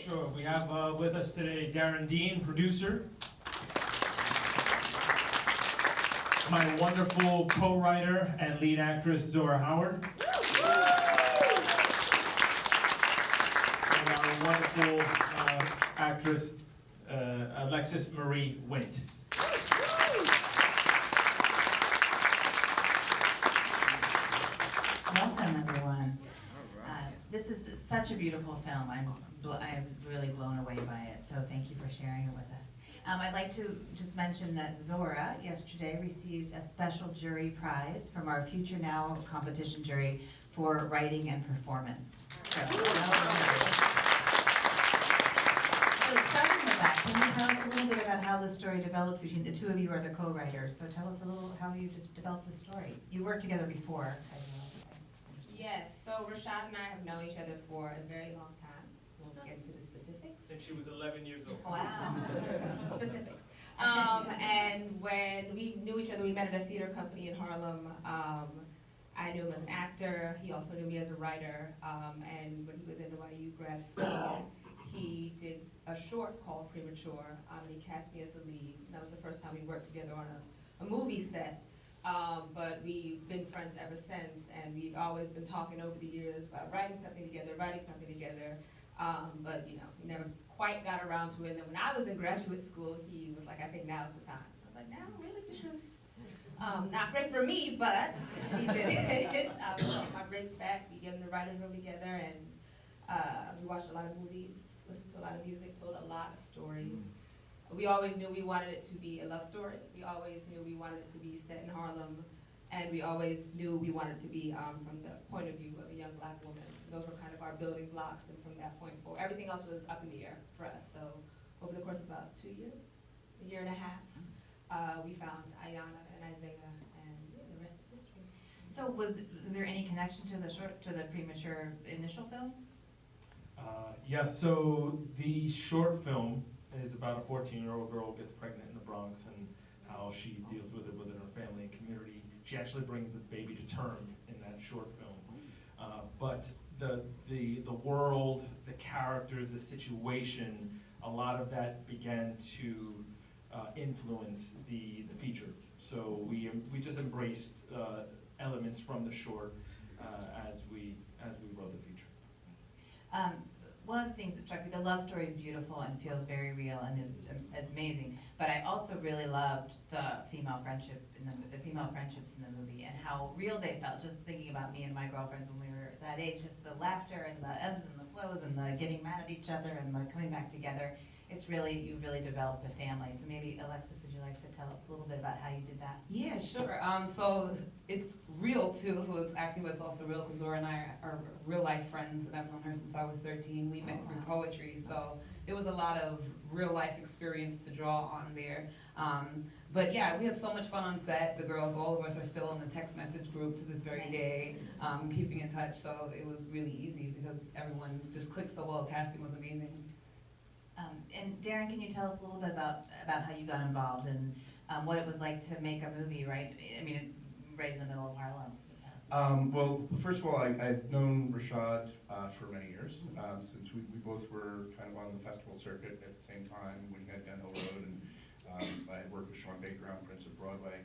Sure. We have with us today Darren Dean, producer. My wonderful co-writer and lead actress, Zora Howard. And our wonderful actress, Alexis Marie Wint. Welcome, everyone. This is such a beautiful film. I'm really blown away by it, so thank you for sharing it with us. I'd like to just mention that Zora yesterday received a special jury prize from our Future Now competition jury for writing and performance. So starting with that, can you tell us a little bit about how the story developed between the two of you are the co-writers? So tell us a little how you just developed the story. You worked together before, I know. Yes, so Rashaad and I have known each other for a very long time. We'll get into the specifics. Since she was 11 years old. Wow. Specifics. And when we knew each other, we met at a theater company in Harlem. I knew him as an actor. He also knew me as a writer. And when he was in NYU grad film, he did a short called Premature, and he cast me as the lead. And that was the first time we worked together on a movie set. But we've been friends ever since, and we've always been talking over the years about writing something together. But you know, we never quite got around to it. And then when I was in graduate school, he was like, I think now's the time. I was like, now, really? This is not great for me, but we did it. My breaks back, we get in the writer's room together, and we watched a lot of movies, listened to a lot of music, told a lot of stories. We always knew we wanted it to be a love story. We always knew we wanted it to be set in Harlem. And we always knew we wanted it to be from the point of view of a young black woman. Those were kind of our building blocks, and from that point forward, everything else was up in the air for us. So over the course of about 2 years, a year and a half, we found Ayanna and Isaiah, and yeah, the rest is history. So was there any connection to the Premature initial film? Yes, so the short film is about a 14-year-old girl gets pregnant in the Bronx and how she deals with it within her family and community. She actually brings the baby to term in that short film. But the world, the characters, the situation, a lot of that began to influence the feature. So we just embraced elements from the short as we wrote the feature. One of the things that struck me, the love story is beautiful and feels very real and is amazing. But I also really loved the female friendship the female friendships in the movie and how real they felt. Just thinking about me and my girlfriends when we were that age, just the laughter and the ebbs and the flows and the getting mad at each other and the coming back together. You really developed a family. So maybe Alexis, would you like to tell us a little bit about how you did that? Yeah, sure. So it's real too. So it's actually what's also real because Zora and I are real life friends, and I've known her since I was 13. We met through poetry, so it was a lot of real life experience to draw on there. But yeah, we had so much fun on set. The girls, all of us, are still in the text message group to this very day, keeping in touch. So it was really easy because everyone just clicked so well. Casting was amazing. And Darren, can you tell us a little bit about how you got involved and what it was like to make a movie, right? I mean, right in the middle of Harlem. Well, first of all, I've known Rashaad for many years, since we both were kind of on the festival circuit at the same time when he had Den Hill Road, and I had worked with Sean Baker on Prince of Broadway.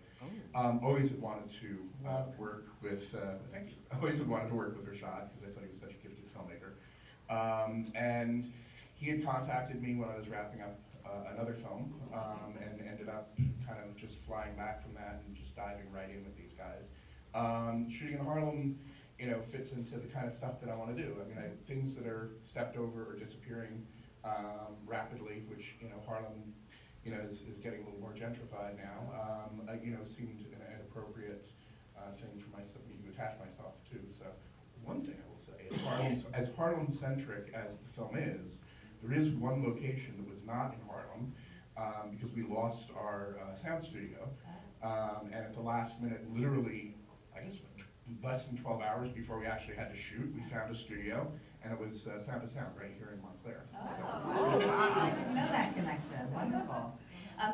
Always had wanted to work with, always had wanted to work with Rashaad because I thought he was such a gifted filmmaker. And he had contacted me when I was wrapping up another film, and ended up kind of just flying back from that and just diving right in with these guys. Shooting in Harlem, fits into the kind of stuff that I want to do. I mean, things that are stepped over or disappearing rapidly, which Harlem, is getting a little more gentrified now. Seemed an appropriate thing for me to attach myself to. So, one thing I will say, as Harlem-centric as the film is, there is one location that was not in Harlem because we lost our sound studio, and at the last minute, literally, I guess less than 12 hours before we actually had to shoot, we found a studio, and it was Sound to Sound right here in Montclair. Oh, I didn't know that connection. Wonderful.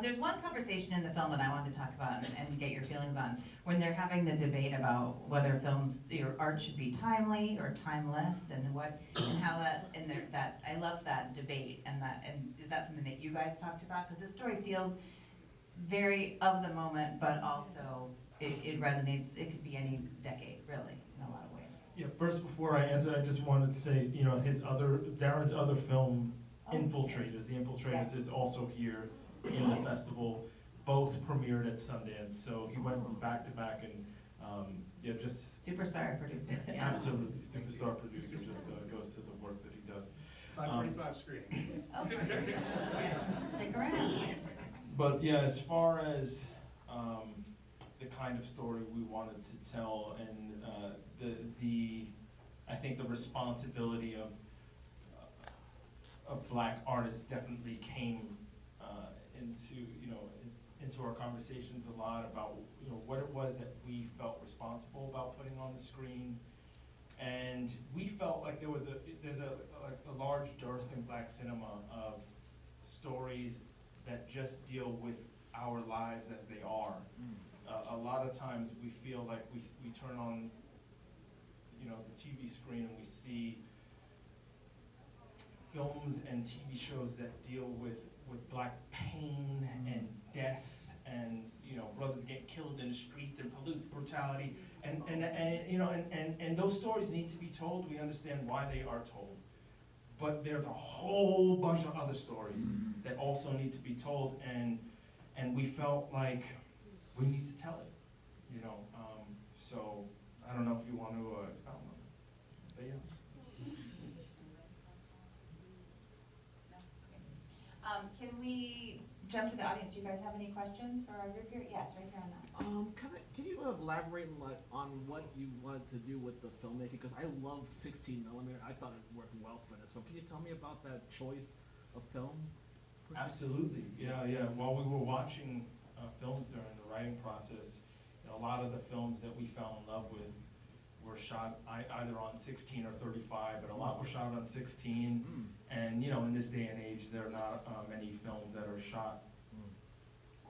There's one conversation in the film that I wanted to talk about and get your feelings on, when they're having the debate about whether films or art should be timely or timeless, and how that I loved that debate, and is that something that you guys talked about? Because this story feels very of the moment, but also it resonates. It could be any decade, really, in a lot of ways. Yeah, first, before I answer, I just wanted to say, Darren's other film, Infiltrators, The Infiltrators, Yes. is also here in the festival. Both premiered at Sundance, so he went back to back, and just Superstar producer. Yeah. absolutely superstar producer. Just goes to the work that he does. 5:45 screening. Okay. Yeah, stick around. But yeah, as far as the kind of story we wanted to tell, and I think the responsibility of Black artists definitely came into our conversations a lot about what it was that we felt responsible about putting on the screen, and we felt like there's a large dearth in Black cinema of stories that just deal with our lives as they are. A lot of times we feel like we turn on the TV screen and we see films and TV shows that deal with Black pain and death, and brothers get killed in the streets, and police brutality, and those stories need to be told. We understand why they are told, but there's a whole bunch of other stories that also need to be told, and we felt like we need to tell it, so I don't know if you want to expound on it, but yeah. Can we jump to the audience? Do you guys have any questions for our group here? Yes, right here on that. Can you elaborate on what you wanted to do with the filmmaking? Because I love 16 millimeter. I thought it worked well for this. So can you tell me about that choice of film? Absolutely, yeah. While we were watching films during the writing process, a lot of the films that we fell in love with were shot either on 16 or 35, but a lot were shot on 16. And in this day and age, there are not many films that are shot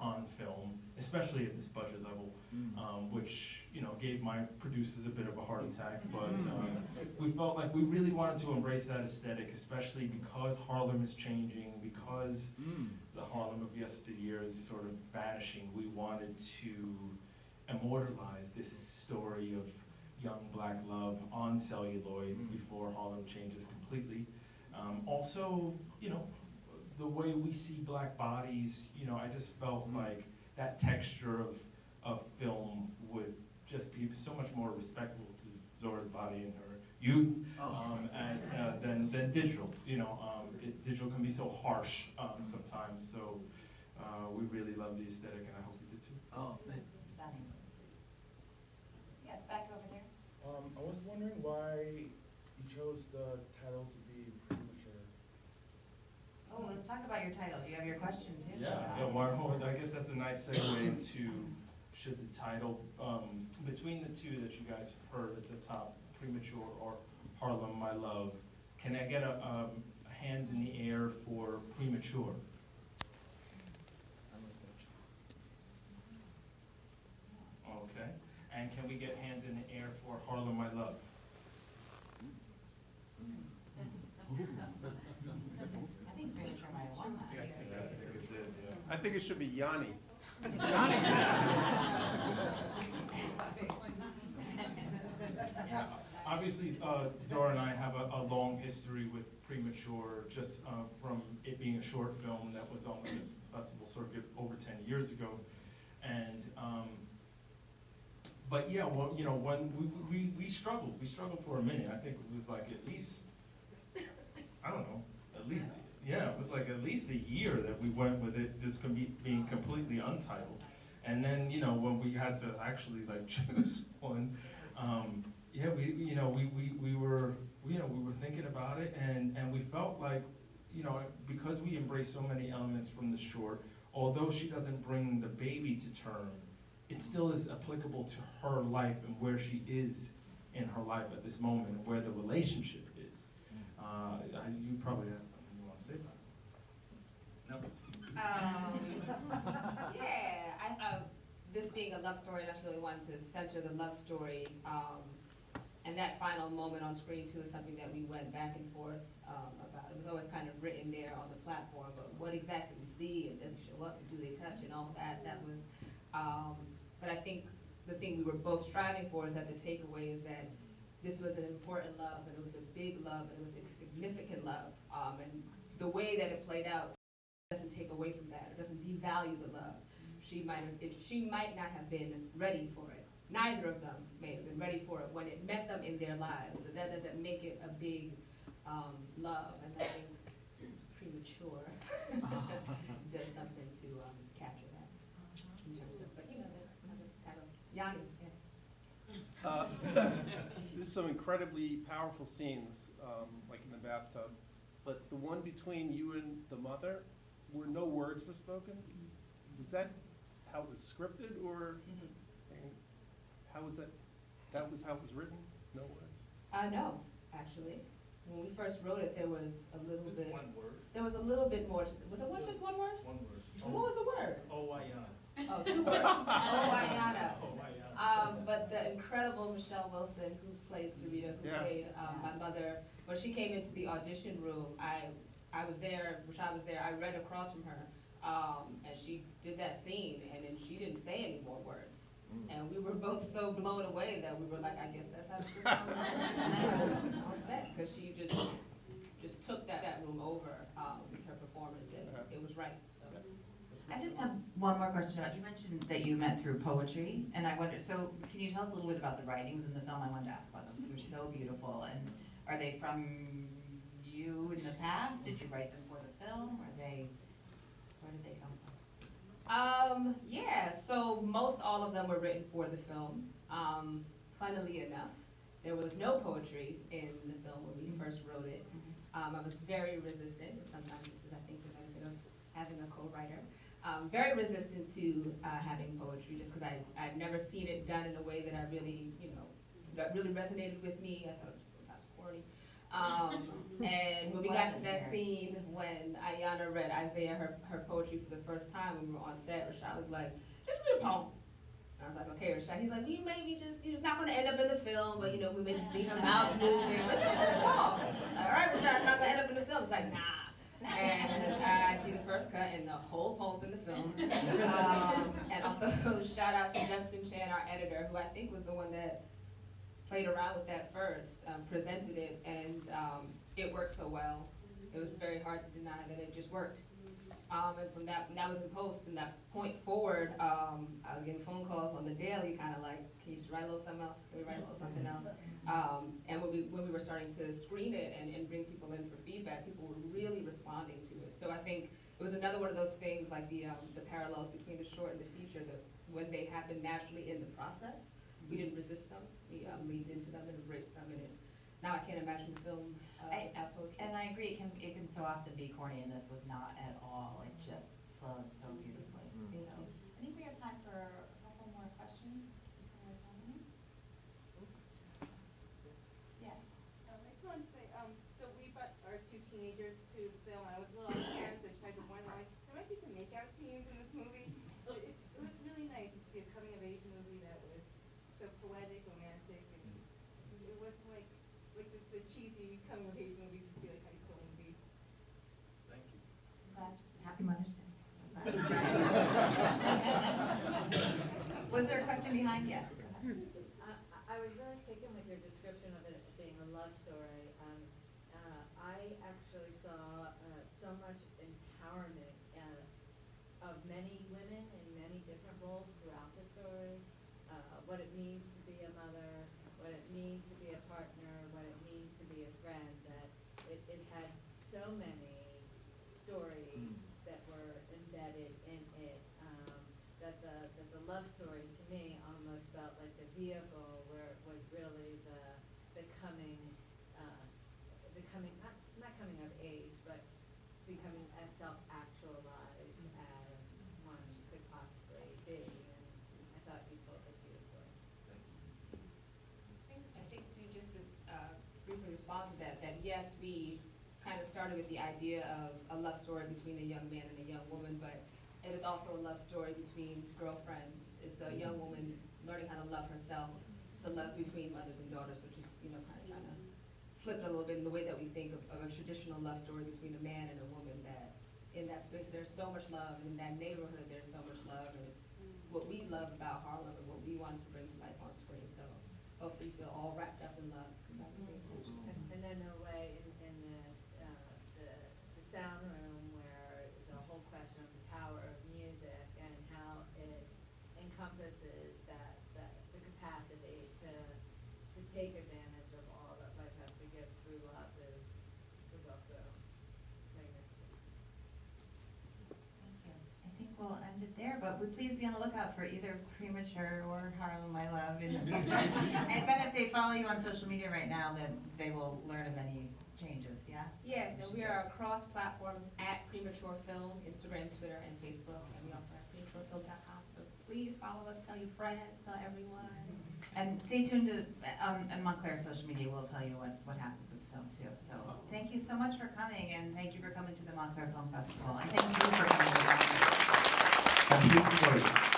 on film, especially at this budget level, which gave my producers a bit of a heart attack. But we felt like we really wanted to embrace that aesthetic, especially because Harlem is changing, because the Harlem of yesteryear is sort of vanishing. We wanted to immortalize this story of young Black love on celluloid before Harlem changes completely. Also, the way we see Black bodies, I just felt like that texture of film would just be so much more respectful to Zora's body in her youth than digital. Digital can be so harsh sometimes, so we really love the aesthetic, and I hope you did too. Oh, Stunning. Yes, back over there. I was wondering why you chose the title to be Premature. Oh, let's talk about your title. Do you have your question too? Well, I guess that's a nice segue into should the title, between the two that you guys heard at the top, Premature or Harlem, My Love, can I get a hands in the air for Premature? Okay. And can we get hands in the air for Harlem, My Love? I think Premature might have won that. I think it should be Yanni. Yeah, obviously, Zora and I have a long history with Premature, just from it being a short film that was on this festival circuit over 10 years ago. And, but yeah, well, when we struggled for a minute. I think it was like at least, I don't know, it was like at least a year that we went with it just being completely untitled. And then, when we had to actually like choose one, we were thinking about it, and we felt like, because we embrace so many elements from the short, although she doesn't bring the baby to term, it still is applicable to her life and where she is in her life at this moment, and where the relationship is. You probably have something you want to say about it. No? love story, and that's really wanting to center the love story. And that final moment on screen too is something that we went back and forth about. It was always kind of written there on the platform, but what exactly we see, and does it show up, and do they touch, and all that, that was, but I think the thing we were both striving for is that the takeaway is that this was an important love, and it was a big love, and it was a significant love, and the way that it played out doesn't take away from that. It doesn't devalue the love. She might not have been ready for it. Neither of them may have been ready for it when it met them in their lives, but that doesn't make it a big love. And I think Premature does something to capture that in terms of. But you know, there's other titles. Yanni, yes. There's some incredibly powerful scenes, like in the bathtub, but the one between you and the mother, where no words were spoken, was that how it was scripted, or how was that? That was how it was written? No words? No, actually. When we first wrote it, there was a little Just bit. one word. There was a little bit more. Was it just one word? One word. What was the word? Oh, Ayana. Oh, 2 words. Oh, Ayana. Oh, Ayana. But the incredible Michelle Wilson, who plays Sarita, who Yeah. played my mother, when she came into the audition room, I was there, Rashaad was there, I read across from her, and she did that scene, and then she didn't say any more words. And we were both so blown away that we were like, I guess that's how the script on set, because she just took that room over with her performance, and it was right, so. I just have one more question about, you mentioned that you met through poetry, and I wonder, so can you tell us a little bit about the writings in the film? I wanted to ask about those, they're so beautiful, and are they from you in the past? Did you write them for the film? Where did they come from? Yeah, so most all of them were written for the film. Funnily enough, there was no poetry in the film when we first wrote it. I was very resistant, and sometimes this is, I think, the benefit of having a co-writer. Very resistant to having poetry, just because I'd never seen it done in a way that I really, that really resonated with me. I thought it was sometimes corny. And when we got to that scene when Ayana read Isaiah her poetry for the first time when we were on set, Rashaad was like, just read a poem. And I was like, okay, Rashaad. He's like, you maybe it's not gonna end up in the film, but we maybe see her mouth moving. All right, Rashaad, it's not gonna end up in the film. It's like, nah. And I see the first cut and the whole poem's in the film. And also shout out to Justin Chan, our editor, who I think was the one that played around with that first, presented it, and it worked so well. It was very hard to deny that it just worked. And from that, when that was in post, and that point forward, I was getting phone calls on the daily, kind of like, can you just write a little something else? Can we write a little something else? And when we were starting to screen it and bring people in for feedback, people were really responding to it. So I think it was another one of those things, like the parallels between the short and the feature, that when they happened naturally in the process, we didn't resist them. We leaned into them and embraced them, and now I can't imagine the film without poetry. And I agree, it can so often be corny, and this was not at all. It just flowed so beautifully. Thank So, you. I think we have time for a couple more questions. Yes. I just wanted to say, so we brought our 2 teenagers to the film, and I was a little on the fence, and tried to warn them, like, there might be some makeout scenes in this movie. But it was really nice to see a coming-of-age movie that was so poetic, romantic, and it wasn't like the cheesy coming-of-age movies you see, like high school movies. Thank you. Happy Mother's Day. Was there a question behind? Yes. Go ahead. I was really taken with your description of it being a love story. I actually saw so much empowerment of many women in many different roles throughout the story. What it means to be a mother, what it means to be a partner, what it means to be a friend. That it had so many stories that were embedded in it. That the love story to me almost felt like the vehicle where it was really the coming, not coming of age, but becoming as self-actualized as one could possibly be. And I thought you told it beautifully. I think to just briefly respond to that yes, we kind of started with the idea of a love story between a young man and a young woman, but It is also a love story between girlfriends. It's a young woman learning how to love herself. It's a love between mothers and daughters, which is, kind of trying to flip it a little bit in the way that we think of a traditional love story between a man and a woman, that in that space there's so much love, and in that neighborhood there's so much love, and it's what we love about Harlem and what we wanted to bring to life on screen. So hopefully you feel all wrapped up in love, because that was the intention. And then in a way, in this, the sound room, where the whole question of the power of music and how it encompasses the capacity to take advantage of all that life has to give through love is also magnificent. Thank you. I think we'll end it there, but would please be on the lookout for either Premature or Harlem, My Love in the future. I bet if they follow you on social media right now, then they will learn of any changes, yeah? Yes, and we are across platforms at Premature Film, Instagram, Twitter, and Facebook, and we also have prematurefilm.com. So please follow us, tell your friends, tell everyone. And stay tuned to, and Montclair social media will tell you what happens with the film too. So thank you so much for coming, and thank you for coming to the Montclair Film Festival. And thank you for coming. Thank you.